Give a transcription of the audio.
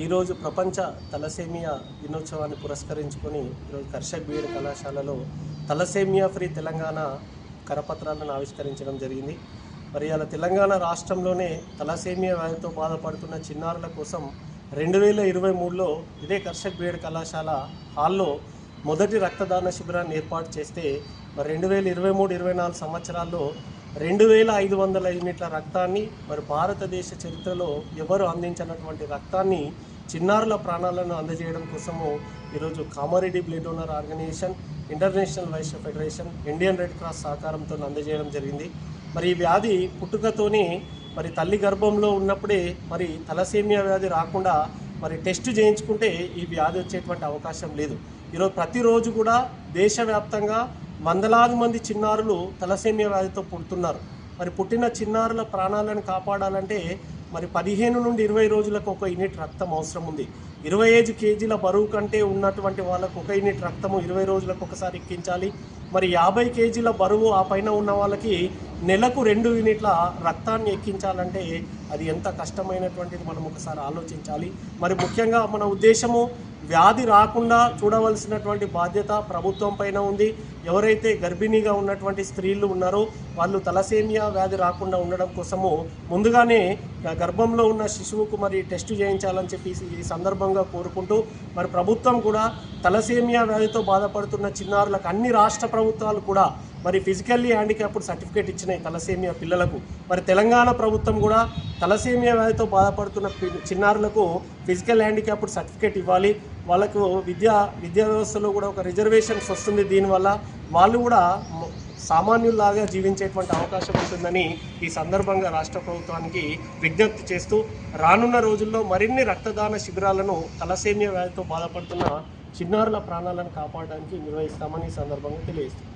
ఈరోజు ప్రపంచ తలసేమియా దినోత్సవాన్ని పురస్కరించుకొని ఈరోజు కర్షక్ బీఎడ్ కళాశాలలో తలసేమియా ఫ్రీ తెలంగాణ కరపత్రాలను ఆవిష్కరించడం జరిగింది. మరి అలా తెలంగాణ రాష్ట్రంలోనే తలసేమియా వ్యాధితో బాధపడుతున్న చిన్నారుల కోసం 2023లో ఇదే కర్షక్ బీఎడ్ కళాశాల హాల్లో మొదటి రక్తదాన శిబిరాన్ని ఏర్పాటు చేస్తే మరి 2023-24 సంవత్సరాల్లో 2500 యూనిట్ల రక్తాన్ని మరి భారతదేశ చరిత్రలో ఎవరు అందించినటువంటి రక్తాన్ని చిన్నారుల ప్రాణాలను అందజేయడం కోసము ఈరోజు Kamareddy blood donor organisation, international Vaishya federation, Indian red cross సహకారంతో అందజేయడం జరిగింది. మరి ఈ వ్యాధి పుట్టుకతోని మరి తల్లి గర్భంలో ఉన్నప్పుడే మరి తలసేమియా వ్యాధి రాకుండా మరి టెస్ట్ చేయించుకుంటే ఈ వ్యాధి వచ్చేటువంటి అవకాశం లేదు. ఈరోజు ప్రతిరోజు కూడా దేశవ్యాప్తంగా వందలాది మంది చిన్నారులు తలసేమియా వ్యాధితో పుడుతున్నారు. మరి పుట్టిన చిన్నారుల ప్రాణాలను కాపాడాలంటే మరి 15 నుండి 20 రోజులకు ఒక యూనిట్ రక్తం అవసరం ఉంది. 25 కేజీల బరువు కంటే ఉన్నటువంటి వాళ్ళకు ఒక యూనిట్ రక్తము 20 రోజులకు ఒకసారి ఎక్కించాలి. మరి 50 కేజీల బరువు ఆ పైన ఉన్న వాళ్ళకి నెలకు 2 యూనిట్ల రక్తాన్ని ఎక్కించాలంటే అది ఎంత కష్టమైనటువంటిది మనం ఒకసారి ఆలోచించాలి. మరి ముఖ్యంగా మన ఉద్దేశము వ్యాధి రాకుండా చూడవలసినటువంటి బాధ్యత ప్రభుత్వం పైన ఉంది. ఎవరైతే గర్భిణీగా ఉన్నటువంటి స్త్రీలు ఉన్నారో వాళ్ళు తలసేమియా వ్యాధి రాకుండా ఉండడం కోసము ముందుగానే గర్భంలో ఉన్న శిశువుకు మరి టెస్ట్ చేయించాలని చెప్పి ఈ సందర్భంగా కోరుకుంటూ మరి ప్రభుత్వం కూడా తలసేమియా వ్యాధితో బాధపడుతున్న చిన్నారులకు అన్ని రాష్ట్ర ప్రభుత్వాలు కూడా మరి ఫిజికల్లీ హ్యాండిక్యాప్డ్ సర్టిఫికేట్ ఇచ్చినాయి తలసేమియా పిల్లలకు. మరి తెలంగాణ ప్రభుత్వం కూడా తలసేమియా వ్యాధితో బాధపడుతున్న చిన్నారులకు ఫిజికల్ హ్యాండిక్యాప్డ్ సర్టిఫికేట్ ఇవ్వాలి. వాళ్ళకు విద్యా వ్యవస్థలో కూడా ఒక రిజర్వేషన్స్ వస్తుంది. దీనివల్ల వాళ్ళు కూడా సామాన్యుల్లాగా జీవించేటువంటి అవకాశం ఉంటుందని ఈ సందర్భంగా రాష్ట్ర ప్రభుత్వానికి విజ్ఞప్తి చేస్తూ రానున్న రోజుల్లో మరిన్ని రక్తదాన శిబిరాలను తలసేమియా వ్యాధితో బాధపడుతున్న చిన్నారుల ప్రాణాలను కాపాడడానికి నిర్వహిస్తామని ఈ సందర్భంగా తెలియజేస్తుంది.